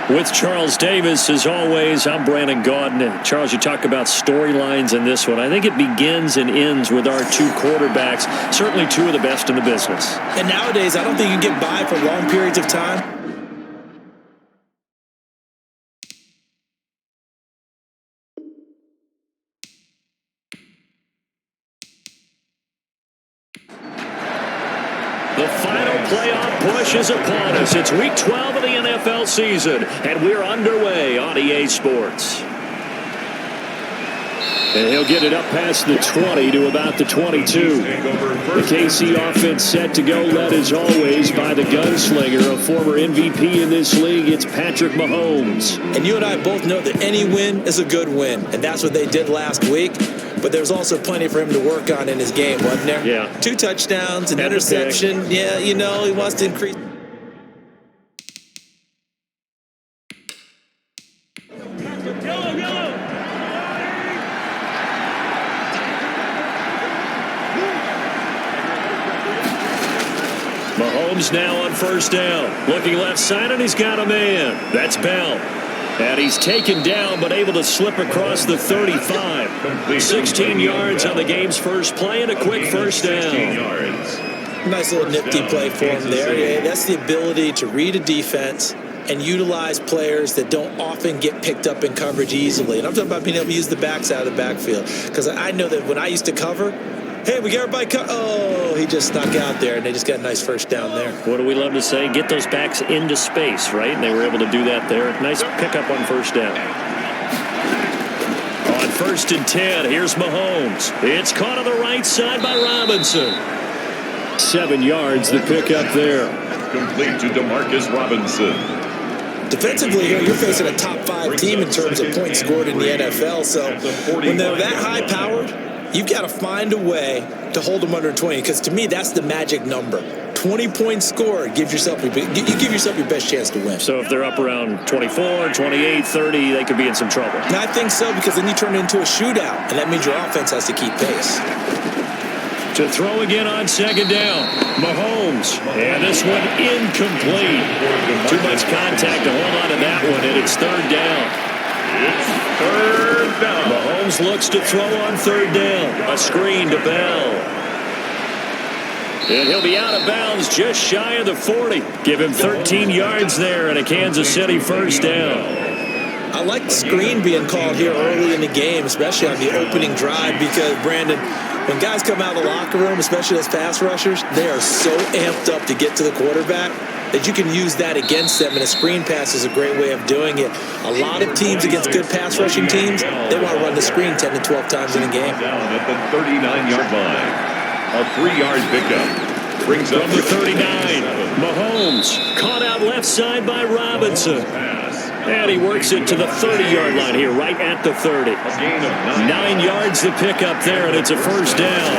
With Charles Davis, as always, I'm Brandon Gaudin. Charles, you talk about storylines in this one. I think it begins and ends with our two quarterbacks, certainly two of the best in the business. And nowadays, I don't think you get by for long periods of time. The final playoff push is upon us. It's week 12 of the NFL season, and we're underway on EA Sports. And he'll get it up past the 20 to about the 22. The KC offense set to go, led as always by the gunslinger, a former MVP in this league. It's Patrick Mahomes. And you and I both know that any win is a good win, and that's what they did last week. But there's also plenty for him to work on in his game, wasn't there? Yeah. 2 touchdowns, an interception. Yeah, you know, he wants to increase. Mahomes now on first down. Looking left side, and he's got a man. That's Bell. And he's taken down, but able to slip across the 35. 16 yards on the game's first play, and a quick first down. Nice little nifty play for him there. Yeah, that's the ability to read a defense and utilize players that don't often get picked up in coverage easily. And I'm talking about being able to use the backs out of the backfield. Because I know that when I used to cover, hey, we got everybody oh, he just snuck out there, and they just got a nice first down there. What do we love to say? Get those backs into space, right? And they were able to do that there. Nice pickup on first down. On 1st and 10, here's Mahomes. It's caught on the right side by Robinson. 7 yards, the pickup there. Complete to DeMarcus Robinson. Defensively here, you're facing a top 5 team in terms of points scored in the NFL. So when they're that high-powered, you've got to find a way to hold them under 20, because to me, that's the magic number. 20 points scored, you give yourself your best chance to win. So if they're up around 24, 28, 30, they could be in some trouble. And I think so, because then you turn it into a shootout, and that means your offense has to keep pace. To throw again on 2nd down, Mahomes. And this one incomplete. Too much contact to hold on to that one, and it's 3rd down. It's 3rd down. Mahomes looks to throw on 3rd down. A screen to Bell. And he'll be out of bounds just shy of the 40. Give him 13 yards there and a Kansas City first down. I like the screen being called here early in the game, especially on the opening drive, because, Brandon, when guys come out of the locker room, especially as pass rushers, they are so amped up to get to the quarterback that you can use that against them, and a screen pass is a great way of doing it. A lot of teams against good pass rushing teams, they want to run the screen 10 to 12 times in a game. Down at the 39-yard line. A 3-yard pickup. Brings up Number 39, Mahomes, caught out left side by Robinson. And he works it to the 30-yard line here, right at the 30. 9 yards to pick up there, and it's a first down.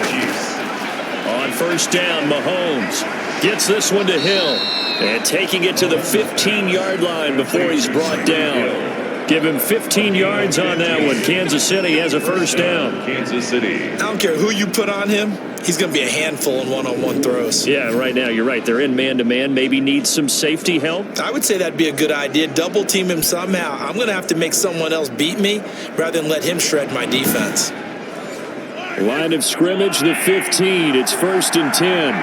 On first down, Mahomes gets this one to Hill. And taking it to the 15-yard line before he's brought down. Give him 15 yards on that one. Kansas City has a first down. Kansas City. I don't care who you put on him, he's going to be a handful in one-on-one throws. Yeah, right now, you're right. They're in man-to-man. Maybe needs some safety help. I would say that'd be a good idea. Double team him somehow. I'm going to have to make someone else beat me rather than let him shred my defense. Line of scrimmage, the 15. It's 1st and 10.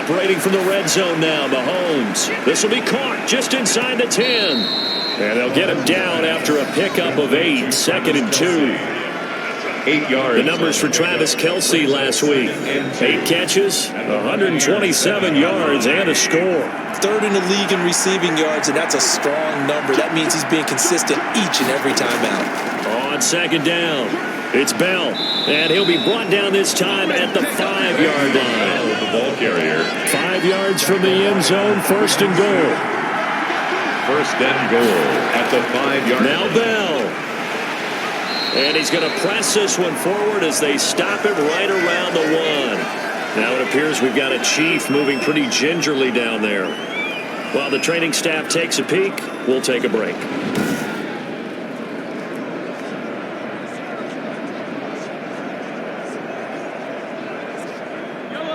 Operating from the red zone now, Mahomes. This will be caught just inside the 10. And they'll get him down after a pickup of 8. 2nd and 2. 8 yards. The numbers for Travis Kelce last week. 8 catches, 127 yards, and a score. 3rd in the league in receiving yards, and that's a strong number. That means he's being consistent each and every time out. On 2nd down, it's Bell. And he'll be brought down this time at the 5-yard line. The ball carrier. 5 yards from the end zone, 1st and goal. 1st and goal at the 5-yard line. Now Bell. And he's going to press this one forward as they stop him right around the 1. Now it appears we've got a Chief moving pretty gingerly down there. While the training staff takes a peek, we'll take a break.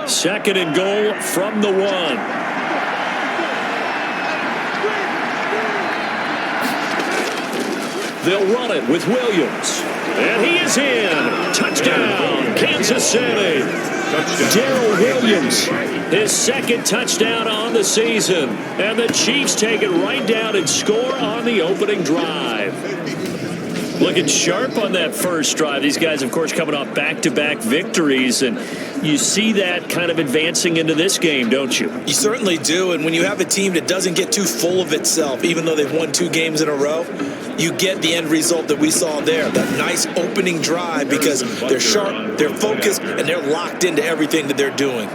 Second and goal from the 1. They'll run it with Williams. And he is in. Touchdown, Kansas City. Darrell Williams, his second touchdown on the season. And the Chiefs take it right down and score on the opening drive. Looking sharp on that first drive. These guys, of course, coming off back-to-back victories, and you see that kind of advancing into this game, don't you? You certainly do, and when you have a team that doesn't get too full of itself, even though they've won 2 games in a row, you get the end result that we saw there, that nice opening drive, because they're sharp, they're focused, and they're locked into everything that they're doing.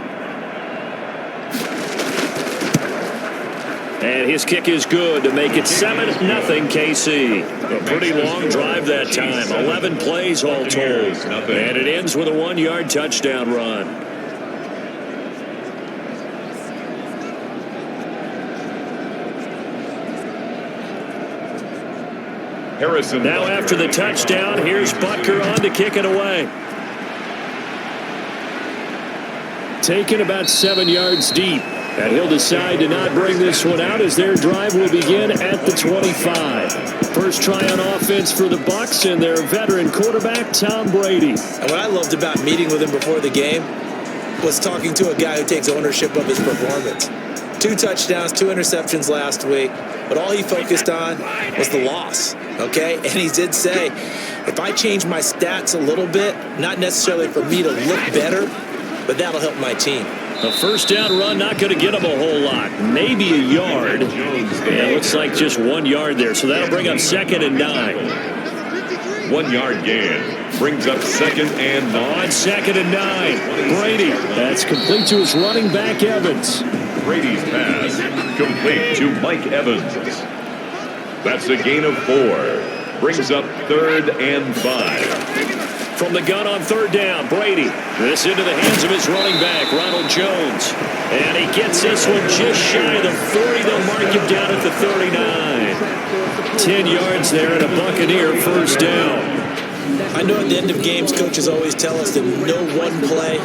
And his kick is good to make it 7-0 KC. A pretty long drive that time. 11 plays all told. And it ends with a 1-yard touchdown run. Harrison. Now after the touchdown, here's Butker on to kick it away. Taken about 7 yards deep. And he'll decide to not bring this one out as their drive will begin at the 25. First try on offense for the Bucs and their veteran quarterback, Tom Brady. And what I loved about meeting with him before the game was talking to a guy who takes ownership of his performance. 2 touchdowns, 2 interceptions last week, but all he focused on was the loss, okay? And he did say, if I change my stats a little bit, not necessarily for me to look better, but that'll help my team. A first down run, not going to get him a whole lot. Maybe a yard. And it looks like just 1 yard there. So that'll bring up 2nd and 9. 1 yard gain. Brings up 2nd and 9. On 2nd and 9. Brady. That's complete to his running back, Evans. Brady's pass. Complete to Mike Evans. That's a gain of 4. Brings up 3rd and 5. From the gun on 3rd down, Brady. This into the hands of his running back, Ronald Jones. And he gets this one just shy of the 40. They'll mark him down at the 39. 10 yards there and a Buccaneer first down. I know at the end of games, coaches always tell us that no one play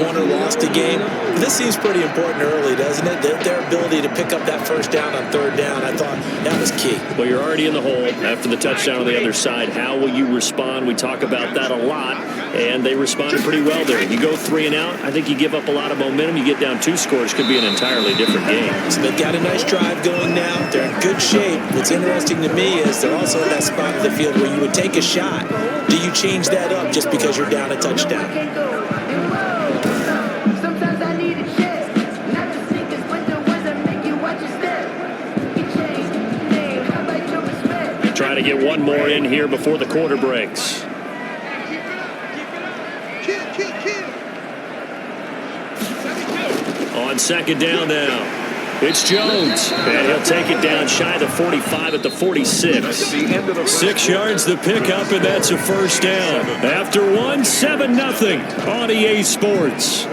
won or lost a game. This seems pretty important early, doesn't it? Their ability to pick up that first down on 3rd down, I thought that was key. Well, you're already in the hole after the touchdown on the other side. How will you respond? We talk about that a lot, and they responded pretty well there. You go 3 and out, I think you give up a lot of momentum. You get down 2 scores, could be an entirely different game. So they've got a nice drive going now. They're in good shape. What's interesting to me is they're also in that spot of the field where you would take a shot. Do you change that up just because you're down a touchdown? Sometimes I need a check, not just sneakers, but the ones that make you watch your step. You change name, how about your respect? Trying to get one more in here before the quarter breaks. On 2nd down now. It's Jones, and he'll take it down shy of the 45 at the 46. 6 yards the pickup, and that's a first down. After 1, 7-0 on EA Sports.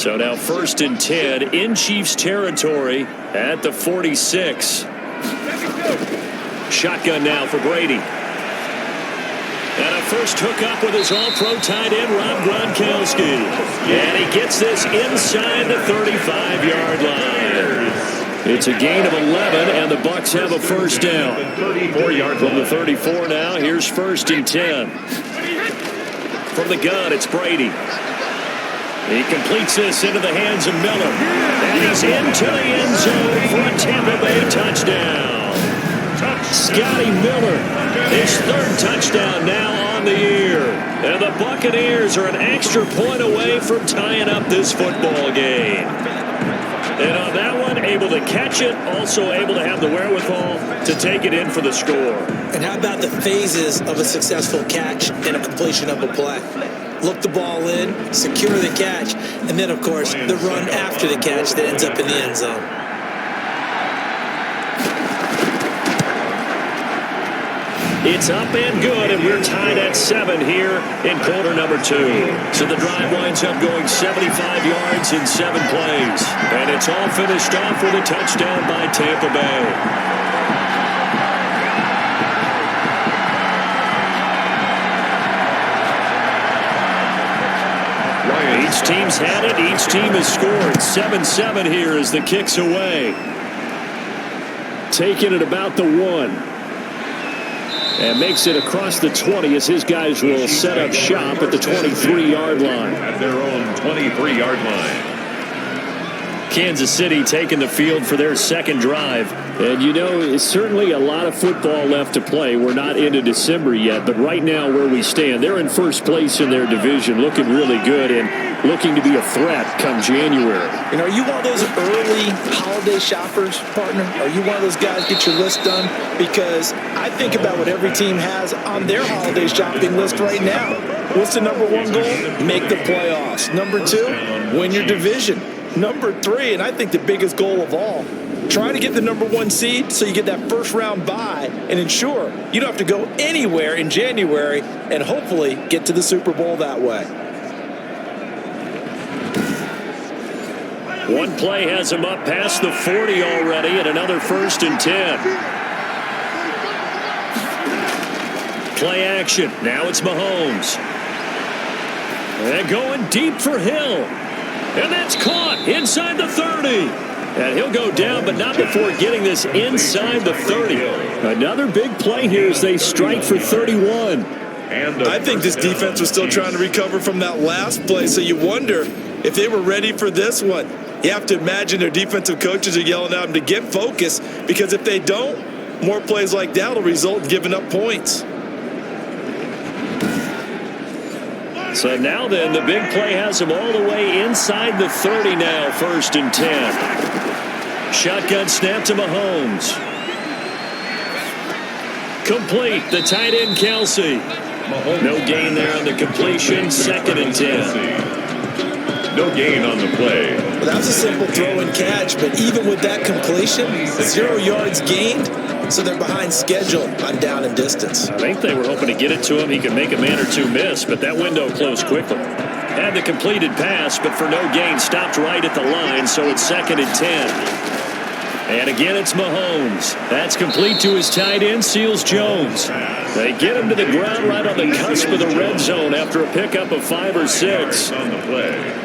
So now 1st and 10 in Chiefs territory at the 46. Shotgun now for Brady. And a first hookup with his all-pro tight end, Rob Gronkowski. And he gets this inside the 35-yard line. It's a gain of 11, and the Bucs have a first down. 34-yard from the 34 now. Here's 1st and 10. From the gun, it's Brady. He completes this into the hands of Miller. And he's into the end zone for a Tampa Bay touchdown. Scotty Miller, his 3rd touchdown now on the year. And the Buccaneers are an extra point away from tying up this football game. And on that one, able to catch it, also able to have the wherewithal to take it in for the score. And how about the phases of a successful catch and a completion of a play? Look the ball in, secure the catch, and then, of course, the run after the catch that ends up in the end zone. It's up and good, and we're tied at 7 here in quarter number 2. So the drive winds up going 75 yards in 7 plays. And it's all finished off with a touchdown by Tampa Bay. Each team's had it. Each team has scored. 7-7 here as the kick's away. taken at about the 1. And makes it across the 20 as his guys will set up shop at the 23-yard line. At their own 23-yard line. Kansas City taking the field for their second drive. And, you know, it's certainly a lot of football left to play. We're not into December yet, but right now where we stand, they're in first place in their division, looking really good and looking to be a threat come January. You know, are you one of those early holiday shoppers, partner? Are you one of those guys get your list done? Because I think about what every team has on their holiday shopping list right now. What's the number 1 goal? Make the playoffs. Number 2, win your division. Number 3, and I think the biggest goal of all, try to get the number 1 seed so you get that first round bye and ensure you don't have to go anywhere in January and hopefully get to the Super Bowl that way. One play has him up past the 40 already at another 1st and 10. Play action. Now it's Mahomes. And going deep for Hill. And that's caught inside the 30. And he'll go down, but not before getting this inside the 30. Another big play here as they strike for 31. I think this defense was still trying to recover from that last play, so you wonder if they were ready for this one. You have to imagine their defensive coaches are yelling at them to get focused, because if they don't, more plays like that will result in giving up points. So now then, the big play has him all the way inside the 30 now, 1st and 10. Shotgun snap to Mahomes. Complete, the tight end Kelsey. No gain there on the completion, 2nd and 10. No gain on the play. Well, that was a simple throw and catch, but even with that completion, 0 yards gained, so they're behind schedule on down and distance. I think they were hoping to get it to him. He could make a man or two miss, but that window closed quickly. Had the completed pass, but for no gain, stopped right at the line, so it's 2nd and 10. And again, it's Mahomes. That's complete to his tight end, Seals Jones. They get him to the ground right on the cusp of the red zone after a pickup of 5 or 6. On the play.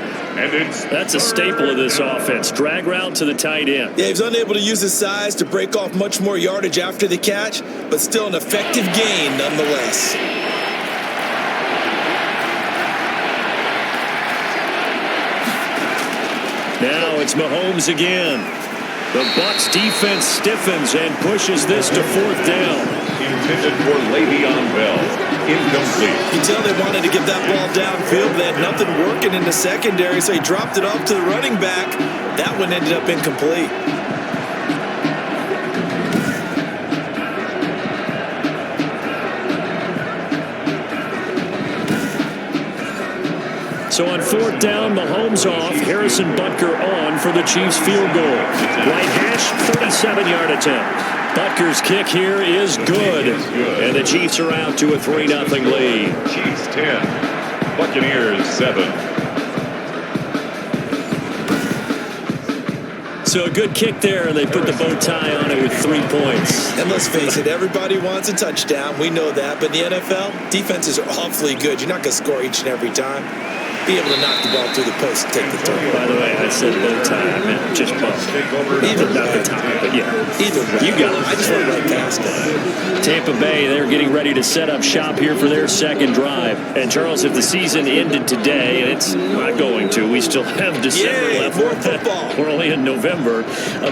That's a staple of this offense. Drag route to the tight end. Yeah, he was unable to use his size to break off much more yardage after the catch, but still an effective gain nonetheless. Now it's Mahomes again. The Bucs defense stiffens and pushes this to 4th down. Intended for Le'Veon Bell. Incomplete. You can tell they wanted to get that ball downfield. They had nothing working in the secondary, so he dropped it off to the running back. That one ended up incomplete. So on 4th down, Mahomes off, Harrison Butker on for the Chiefs field goal. Right hash, 37-yard attempt. Butker's kick here is good. And the Chiefs are out to a 3-0 lead. Chiefs 10, Buccaneers 7. So a good kick there, and they put the bow tie on it with 3 points. And let's face it, everybody wants a touchdown. We know that. But in the NFL, defenses are awfully good. You're not going to score each and every time. Be able to knock the ball through the post and take the turn. By the way, I said bow tie. I meant just bow. Either not the tie, but yeah. Either way. You got it. I just went right past it. Tampa Bay, they're getting ready to set up shop here for their second drive. And Charles, if the season ended today, and it's not going to, we still have December left. More football. We're only in November,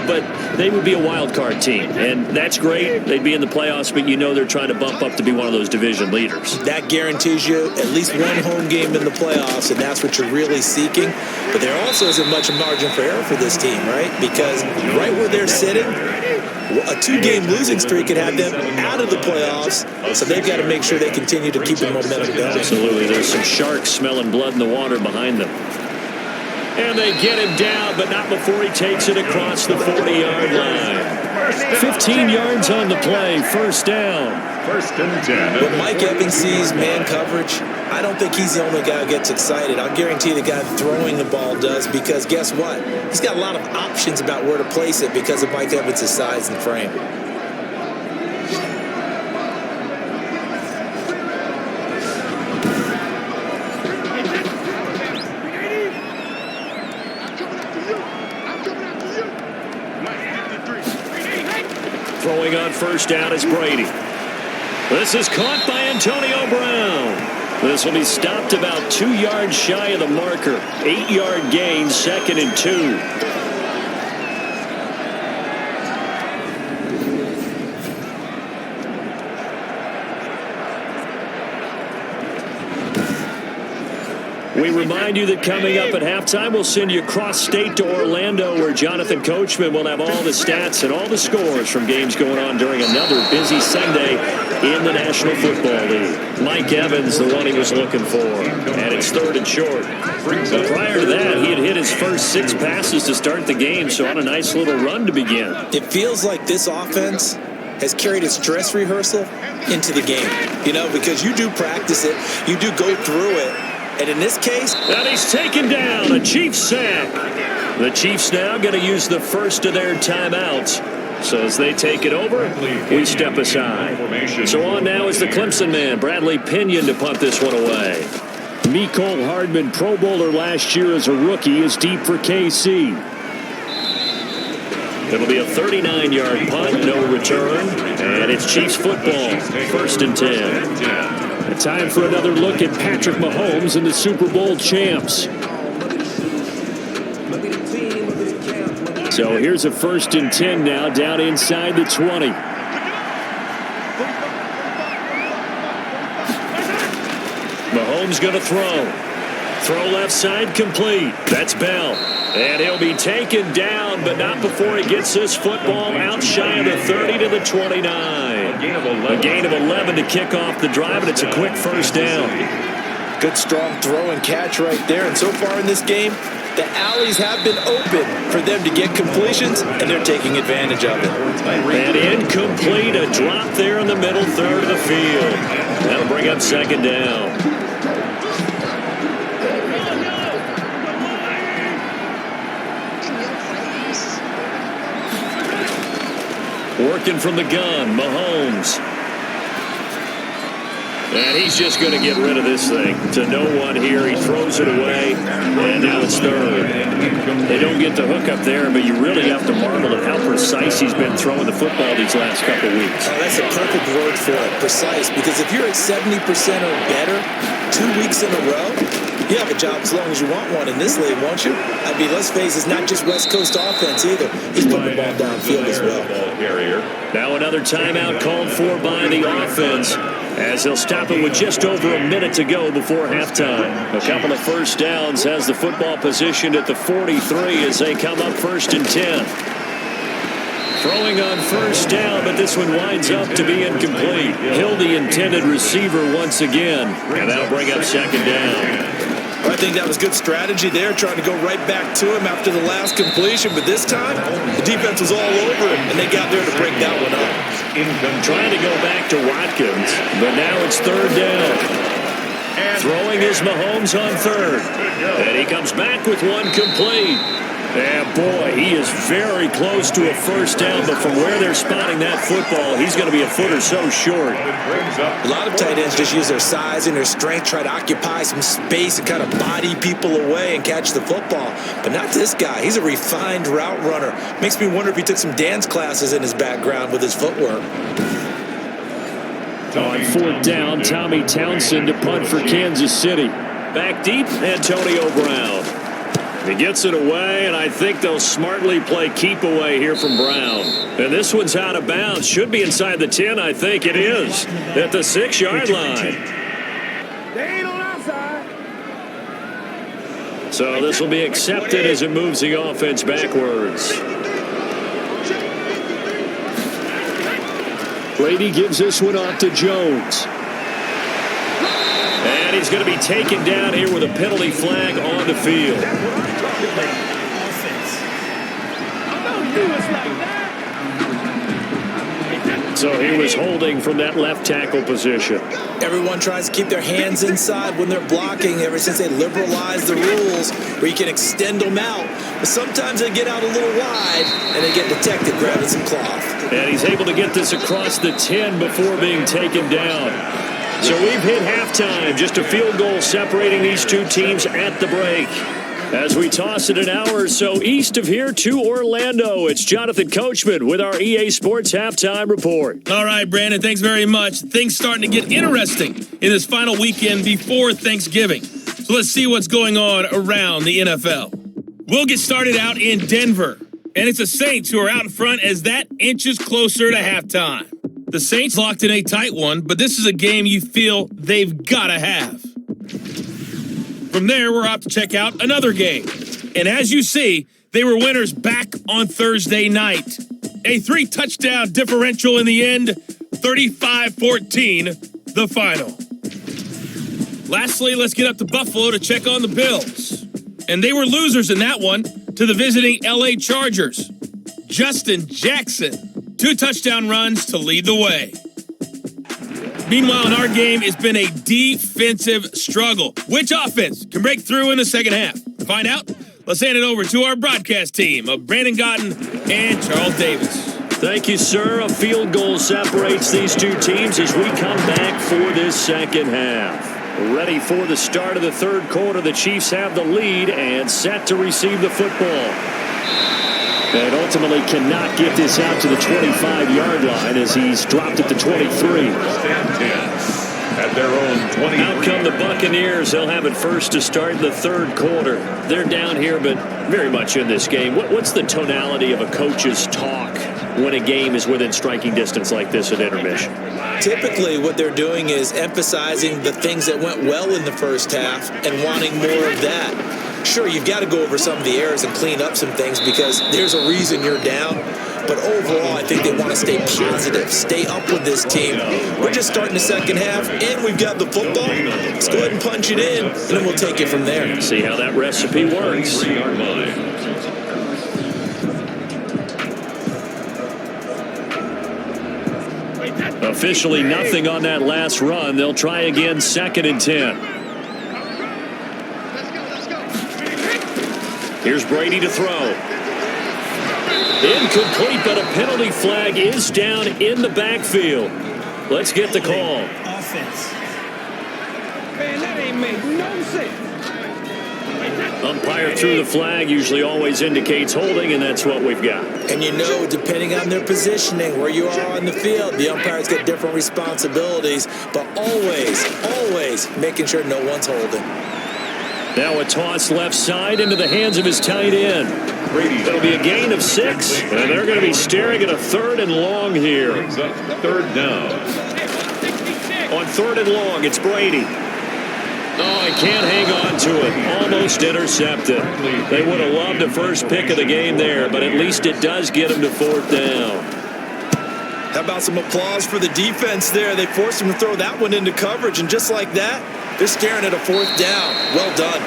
but they would be a wild card team, and that's great. They'd be in the playoffs, but you know they're trying to bump up to be one of those division leaders. That guarantees you at least one home game in the playoffs, and that's what you're really seeking. But there also isn't much margin for error for this team, right? Because right where they're sitting, a 2-game losing streak could have them out of the playoffs, so they've got to make sure they continue to keep the momentum going. Absolutely. There's some sharks smelling blood in the water behind them. And they get him down, but not before he takes it across the 40-yard line. 15 yards on the play, 1st down. 1st and 10. When Mike Evans sees man coverage, I don't think he's the only guy who gets excited. I'll guarantee the guy throwing the ball does, because guess what? He's got a lot of options about where to place it because of Mike Evans' size and frame. throwing on first down is Brady. This is caught by Antonio Brown. This will be stopped about 2 yards shy of the marker. 8-yard gain, 2nd and 2. We remind you that coming up at halftime, we'll send you cross-state to Orlando, where Jonathan Coachman will have all the stats and all the scores from games going on during another busy Sunday in the National Football League. Mike Evans, the one he was looking for, and it's 3rd and short. But prior to that, he had hit his first 6 passes to start the game, so on a nice little run to begin. It feels like this offense has carried its dress rehearsal into the game, because you do practice it, you do go through it. And in this case, and he's taken down, a Chiefs sack. The Chiefs now going to use the first of their timeouts. So as they take it over, we step aside. So on now is the Clemson man, Bradley Pinion, to punt this one away. Mecole Hardman, Pro Bowler last year as a rookie, is deep for KC. It'll be a 39-yard punt, no return, and it's Chiefs football, 1st and 10. Time for another look at Patrick Mahomes and the Super Bowl champs. So here's a 1st and 10 now, down inside the 20. Mahomes going to throw. Throw left side complete. That's Bell. And he'll be taken down, but not before he gets this football out shy of the 30 to the 29. A gain of 11 to kick off the drive, and it's a quick first down. Good strong throw and catch right there. And so far in this game, the alleys have been open for them to get completions, and they're taking advantage of it. And incomplete, a drop there in the middle third of the field. That'll bring up 2nd down. Working from the gun, Mahomes. And he's just going to get rid of this thing to no one here. He throws it away, and now it's 3rd. They don't get the hook up there, but you really have to marvel at how precise he's been throwing the football these last couple weeks. Oh, that's a perfect word for it, precise, because if you're at 70% or better 2 weeks in a row, you have a job as long as you want one in this league, won't you? I mean, let's face it, it's not just West Coast offense either. He's putting the ball downfield as well. Now another timeout called for by the offense, as they'll stop it with just over a minute to go before halftime. A couple of first downs has the football positioned at the 43 as they come up 1st and 10. Throwing on first down, but this one winds up to be incomplete. Hill, the intended receiver once again, and that'll bring up 2nd down. I think that was good strategy there, trying to go right back to him after the last completion. But this time, the defense was all over him, and they got there to break that one up. Trying to go back to Watkins, but now it's 3rd down. Throwing is Mahomes on 3rd. And he comes back with one complete. And boy, he is very close to a first down, but from where they're spotting that football, he's going to be a foot or so short. A lot of tight ends just use their size and their strength, try to occupy some space and kind of body people away and catch the football. But not this guy. He's a refined route runner. Makes me wonder if he took some dance classes in his background with his footwork. On 4th down, Tommy Townsend to punt for Kansas City. Back deep, Antonio Brown. He gets it away, and I think they'll smartly play keep away here from Brown. And this one's out of bounds. Should be inside the 10, I think it is. At the 6-yard line. They ain't on our side. So this will be accepted as it moves the offense backwards. Brady gives this one off to Jones. And he's going to be taken down here with a penalty flag on the field. So he was holding from that left tackle position. Everyone tries to keep their hands inside when they're blocking ever since they liberalized the rules where you can extend them out. But sometimes they get out a little wide and they get detected grabbing some cloth. And he's able to get this across the 10 before being taken down. So we've hit halftime. Just a field goal separating these two teams at the break. As we toss it an hour or so east of here to Orlando, it's Jonathan Coachman with our EA Sports Halftime Report. All right, Brandon, thanks very much. Things starting to get interesting in this final weekend before Thanksgiving. So let's see what's going on around the NFL. We'll get started out in Denver. And it's the Saints who are out in front as that inches closer to halftime. The Saints locked in a tight one, but this is a game you feel they've got to have. From there, we're off to check out another game. And as you see, they were winners back on Thursday night. A 3-touchdown differential in the end, 35-14, the final. Lastly, let's get up to Buffalo to check on the Bills. And they were losers in that one to the visiting LA Chargers. Justin Jackson, 2 touchdown runs to lead the way. Meanwhile, in our game, it's been a defensive struggle. Which offense can break through in the second half? To find out, let's hand it over to our broadcast team of Brandon Gotten and Charles Davis. Thank you, sir. A field goal separates these two teams as we come back for this second half. Ready for the start of the third quarter. The Chiefs have the lead and set to receive the football. And ultimately cannot get this out to the 25-yard line as he's dropped it to 23. At their own 20. Out come the Buccaneers. They'll have it first to start the third quarter. They're down here, but very much in this game. What's the tonality of a coach's talk when a game is within striking distance like this at intermission? Typically, what they're doing is emphasizing the things that went well in the first half and wanting more of that. Sure, you've got to go over some of the errors and clean up some things because there's a reason you're down. But overall, I think they want to stay positive, stay up with this team. We're just starting the second half, and we've got the football. Let's go ahead and punch it in, and then we'll take it from there. See how that recipe works. Officially nothing on that last run. They'll try again, 2nd and 10. Here's Brady to throw. Incomplete, but a penalty flag is down in the backfield. Let's get the call. Offense. Man, that ain't make no sense. Umpire threw the flag, usually always indicates holding, and that's what we've got. And you know, depending on their positioning, where you are on the field, the umpires get different responsibilities, but always making sure no one's holding. Now a toss left side into the hands of his tight end. That'll be a gain of 6, and they're going to be staring at a 3rd and long here. Third down. On 3rd and long, it's Brady. Oh, he can't hang on to it. Almost intercepted. They would have loved the first pick of the game there, but at least it does get him to 4th down. How about some applause for the defense there? They forced him to throw that one into coverage, and just like that, they're staring at a 4th down. Well done.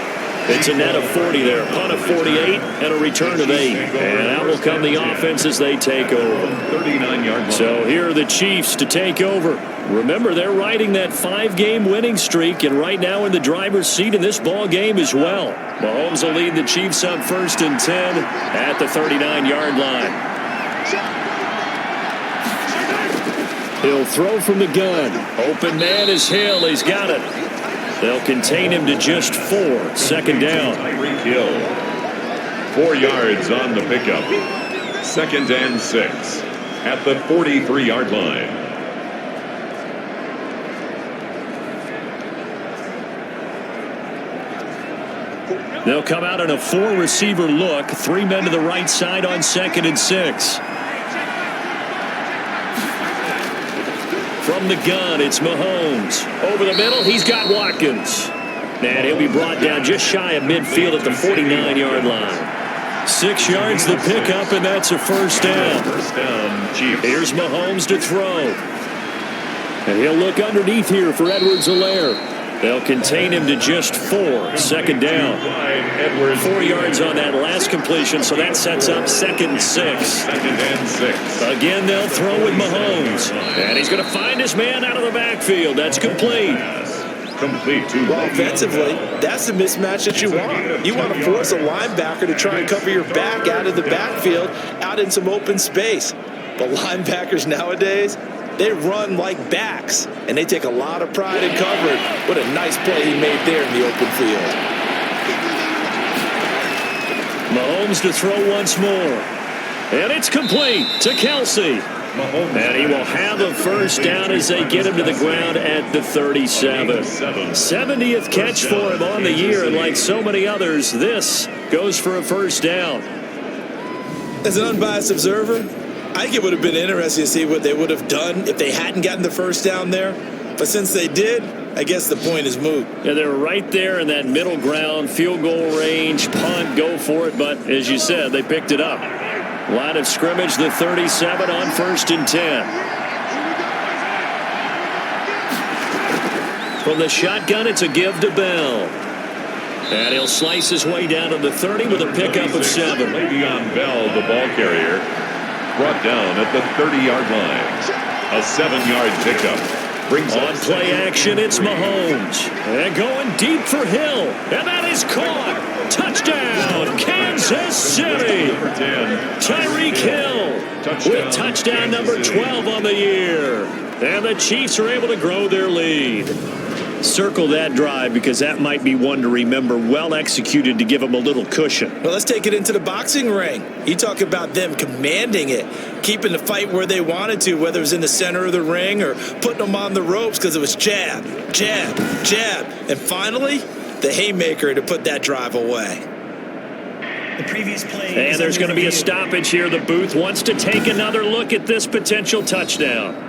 It's a net of 40 there. Punt of 48 and a return of 8. And out will come the offense as they take over. 39-yard line. So here are the Chiefs to take over. Remember, they're riding that 5-game winning streak, and right now in the driver's seat in this ball game as well. Mahomes will lead the Chiefs up 1st and 10 at the 39-yard line. He'll throw from the gun. Open man is Hill. He's got it. They'll contain him to just 4. 2nd down. Hill. 4 yards on the pickup. 2nd and 6 at the 43-yard line. They'll come out in a 4-receiver look. 3 men to the right side on 2nd and 6. From the gun, it's Mahomes. Over the middle, he's got Watkins. And he'll be brought down just shy of midfield at the 49-yard line. 6 yards the pickup, and that's a 1st down. First down, Chiefs. Here's Mahomes to throw. And he'll look underneath here for Edwards-Helaire. They'll contain him to just 4. 2nd down. 4 yards on that last completion, so that sets up 2nd and 6. 2nd and 6. Again, they'll throw with Mahomes. And he's going to find his man out of the backfield. That's complete. Complete to Well, offensively, that's the mismatch that you want. You want to force a linebacker to try and cover your back out of the backfield, out in some open space. But linebackers nowadays, they run like backs, and they take a lot of pride in covering. What a nice play he made there in the open field. Mahomes to throw once more. And it's complete to Kelsey. And he will have a first down as they get him to the ground at the 37. 70th catch for him on the year, and like so many others, this goes for a first down. As an unbiased observer, I think it would have been interesting to see what they would have done if they hadn't gotten the first down there. But since they did, I guess the point is moot. Yeah, they were right there in that middle ground, field goal range, punt, go for it. But as you said, they picked it up. Line of scrimmage, the 37 on 1st and 10. From the shotgun, it's a give to Bell. And he'll slice his way down to the 30 with a pickup of 7. Le'Veon Bell, the ball carrier, brought down at the 30-yard line. A 7-yard pickup. Brings on play action, it's Mahomes. And going deep for Hill. And that is caught. Touchdown, Kansas City. Tyreek Hill with touchdown number 12 on the year. And the Chiefs are able to grow their lead. Circle that drive because that might be one to remember. Well executed to give them a little cushion. Well, let's take it into the boxing ring. You talk about them commanding it, keeping the fight where they wanted to, whether it was in the center of the ring or putting them on the ropes because it was jab, jab, jab. And finally, the haymaker to put that drive away. The previous play. And there's going to be a stoppage here. The booth wants to take another look at this potential touchdown.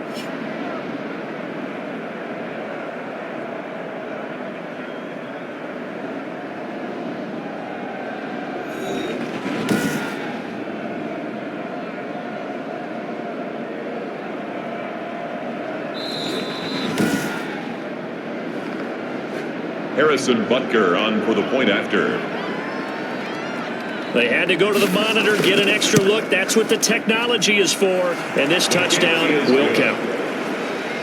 Harrison Butker on for the point after. They had to go to the monitor, get an extra look. That's what the technology is for. And this touchdown will count.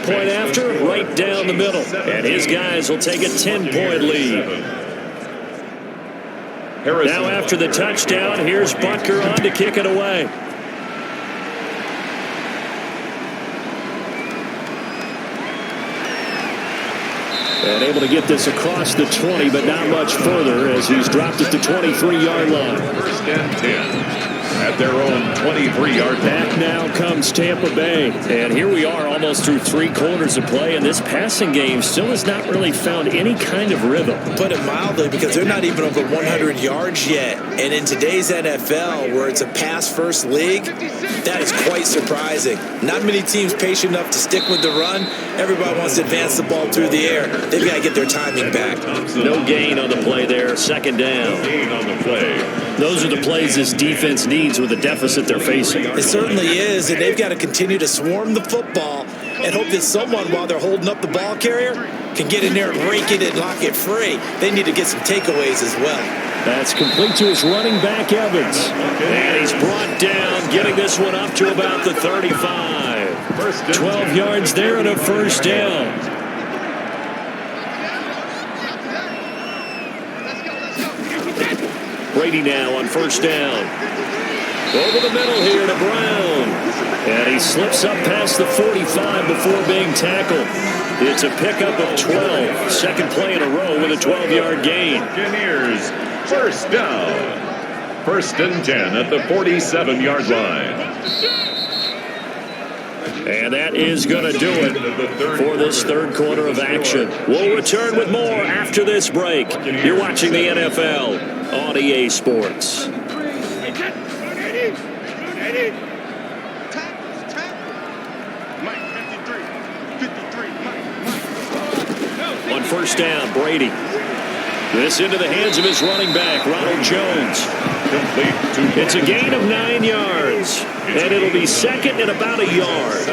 Point after, right down the middle. And his guys will take a 10-point lead. Now after the touchdown, here's Butker on to kick it away. And able to get this across the 20, but not much further as he's dropped it to 23-yard line. 1st and 10 at their own 23-yard line. Back now comes Tampa Bay. And here we are almost through 3 quarters of play, and this passing game still has not really found any kind of rhythm. Put it mildly, because they're not even over 100 yards yet. And in today's NFL, where it's a pass-first league, that is quite surprising. Not many teams patient enough to stick with the run. Everybody wants to advance the ball through the air. They've got to get their timing back. No gain on the play there. 2nd down. No gain on the play. Those are the plays this defense needs with the deficit they're facing. It certainly is, and they've got to continue to swarm the football and hope that someone, while they're holding up the ball carrier, can get in there and rake it and lock it free. They need to get some takeaways as well. That's complete to his running back, Evans. And he's brought down, getting this one up to about the 35. 12 yards there and a first down. Brady now on 1st down. Over the middle here to Brown. And he slips up past the 45 before being tackled. It's a pickup of 12. 2nd play in a row with a 12-yard gain. Buccaneers, 1st down. 1st and 10 at the 47-yard line. And that is going to do it for this 3rd quarter of action. We'll return with more after this break. You're watching the NFL on EA Sports. On 1st down, Brady. This into the hands of his running back, Ronald Jones. It's a gain of 9 yards. And it'll be 2nd and about a yard.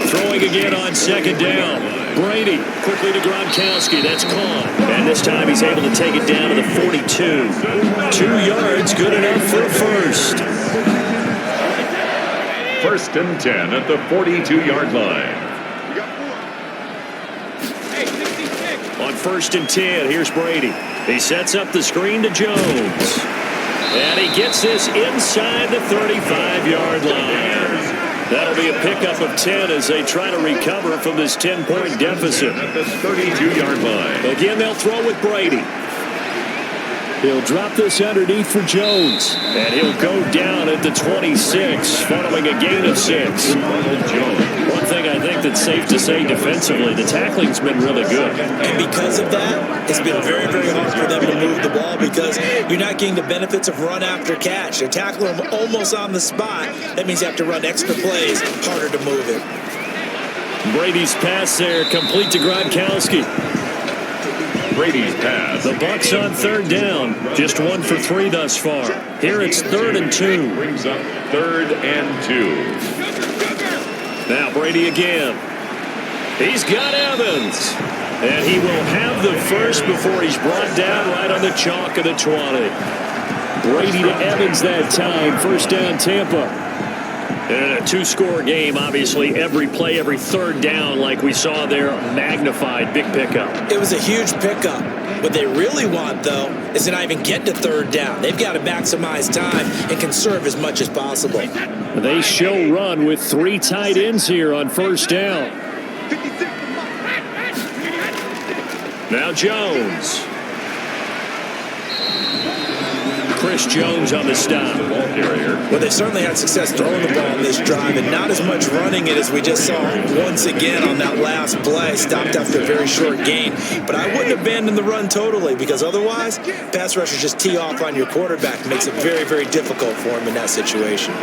Throwing again on 2nd down. Brady quickly to Gronkowski. That's caught. And this time he's able to take it down to the 42. 2 yards, good enough for a first. 1st and 10 at the 42-yard line. On 1st and 10, here's Brady. He sets up the screen to Jones. And he gets this inside the 35-yard line. That'll be a pickup of 10 as they try to recover from this 10-point deficit. At the 32-yard line. Again, they'll throw with Brady. He'll drop this underneath for Jones. And he'll go down at the 26 following a gain of 6. One thing I think that's safe to say defensively, the tackling's been really good. And because of that, it's been very, very hard for them to move the ball because you're not getting the benefits of run after catch. They're tackling them almost on the spot. That means you have to run extra plays, harder to move it. Brady's pass there, complete to Gronkowski. Brady's pass. The Bucs on third down. Just 1 for 3 thus far. Here it's 3rd and 2. Brings up 3rd and 2. Now Brady again. He's got Evans. And he will have the first before he's brought down right on the chalk of the 20. Brady to Evans that time. First down Tampa. And a 2-score game, obviously, every play, every third down, like we saw there, magnified, big pickup. It was a huge pickup. What they really want, though, is to not even get to third down. They've got to maximize time and conserve as much as possible. They show run with 3 tight ends here on first down. Now Jones. Chris Jones on the stop. Well, they certainly had success throwing the ball in this drive and not as much running it as we just saw once again on that last play. Stopped after a very short gain. But I wouldn't abandon the run totally because otherwise, pass rushers just tee off on your quarterback. Makes it very, very difficult for him in that situation.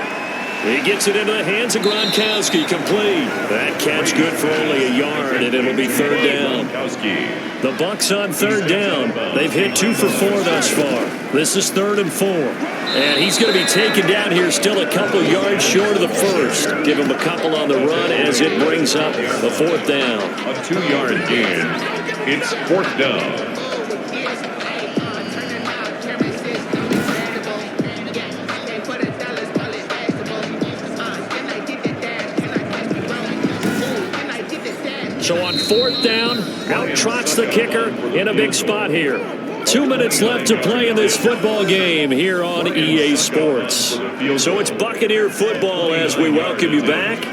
He gets it into the hands of Gronkowski, complete. That catch good for only a yard, and it'll be third down. The Bucs on third down. They've hit 2 for 4 thus far. This is 3rd and 4. And he's going to be taken down here still a couple yards short of the first. Give him a couple on the run as it brings up the 4th down. A 2-yard gain. It's 4th down. So on 4th down, out trots the kicker in a big spot here. 2 minutes left to play in this football game here on EA Sports. So it's Buccaneer football as we welcome you back.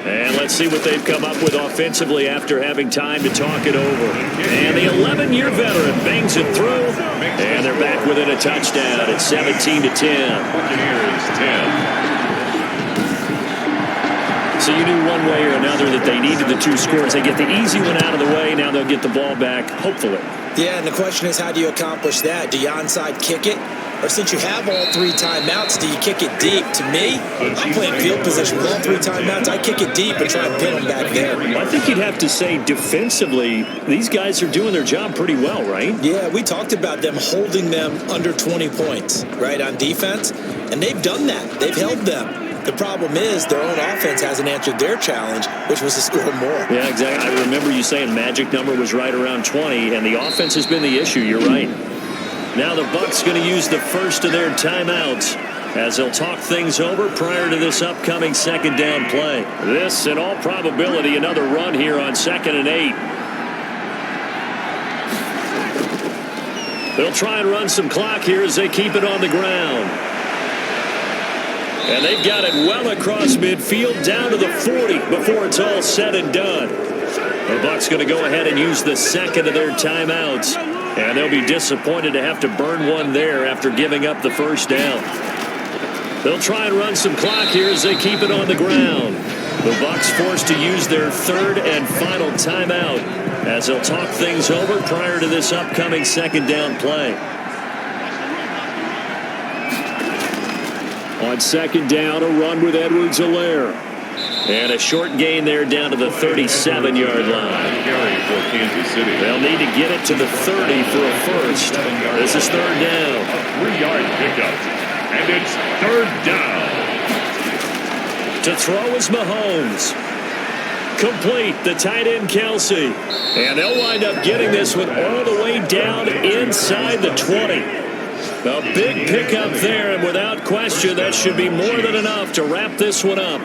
And let's see what they've come up with offensively after having time to talk it over. And the 11-year veteran bangs it through. And they're back within a touchdown. It's 17-10. Buccaneers 10. So you knew one way or another that they needed the 2 scores. They get the easy one out of the way. Now they'll get the ball back, hopefully. Yeah, and the question is, how do you accomplish that? Do you onside kick it? Or since you have all 3 timeouts, do you kick it deep? To me, I'm playing field position with all 3 timeouts. I kick it deep and try and pin them back there. Well, I think you'd have to say defensively, these guys are doing their job pretty well, right? Yeah, we talked about them holding them under 20 points, right, on defense. And they've done that. They've held them. The problem is their own offense hasn't answered their challenge, which was to score more. Yeah, exactly. I remember you saying magic number was right around 20, and the offense has been the issue. You're right. Now the Bucs going to use the first of their timeouts as they'll talk things over prior to this upcoming 2nd down play. This, in all probability, another run here on 2nd and 8. They'll try and run some clock here as they keep it on the ground. And they've got it well across midfield down to the 40 before it's all said and done. The Bucs going to go ahead and use the 2nd of their timeouts. And they'll be disappointed to have to burn one there after giving up the first down. They'll try and run some clock here as they keep it on the ground. The Bucs forced to use their 3rd and final timeout as they'll talk things over prior to this upcoming 2nd down play. On 2nd down, a run with Edwards-Helaire. And a short gain there down to the 37-yard line. Carry for Kansas City. They'll need to get it to the 30 for a first. This is 3rd down. A 3-yard pickup. And it's 3rd down. To throw is Mahomes. Complete, the tight end Kelsey. And they'll wind up getting this one all the way down inside the 20. A big pickup there, and without question, that should be more than enough to wrap this one up.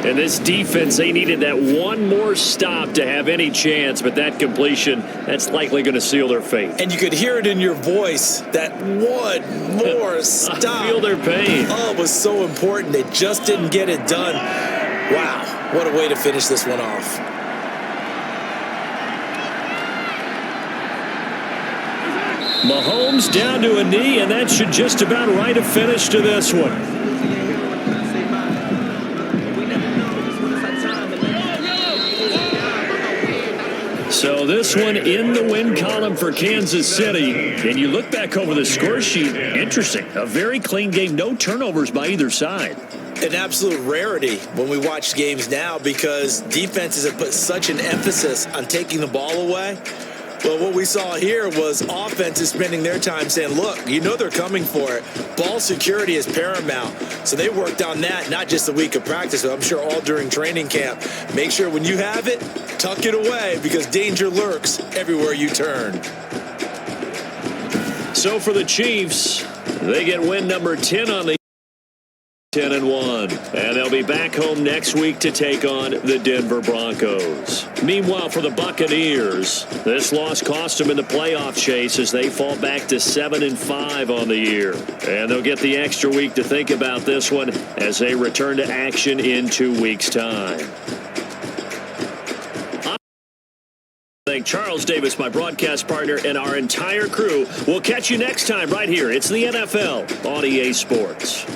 And this defense, they needed that one more stop to have any chance, but that completion, that's likely going to seal their fate. And you could hear it in your voice, that one more stop. I feel their pain. Oh, it was so important. They just didn't get it done. Wow, what a way to finish this one off. Mahomes down to a knee, and that should just about write a finish to this one. So this one in the win column for Kansas City. And you look back over the score sheet, interesting. A very clean game, no turnovers by either side. An absolute rarity when we watch games now because defenses have put such an emphasis on taking the ball away. Well, what we saw here was offenses spending their time saying, look, you know they're coming for it. Ball security is paramount. So they worked on that, not just a week of practice, but I'm sure all during training camp. Make sure when you have it, tuck it away because danger lurks everywhere you turn. So for the Chiefs, they get win number 10 on the 10-1, and they'll be back home next week to take on the Denver Broncos. Meanwhile, for the Buccaneers, this loss cost them in the playoff chase as they fall back to 7-5 on the year. And they'll get the extra week to think about this one as they return to action in 2 weeks' time. Thank Charles Davis, my broadcast partner, and our entire crew. We'll catch you next time right here. It's the NFL on EA Sports.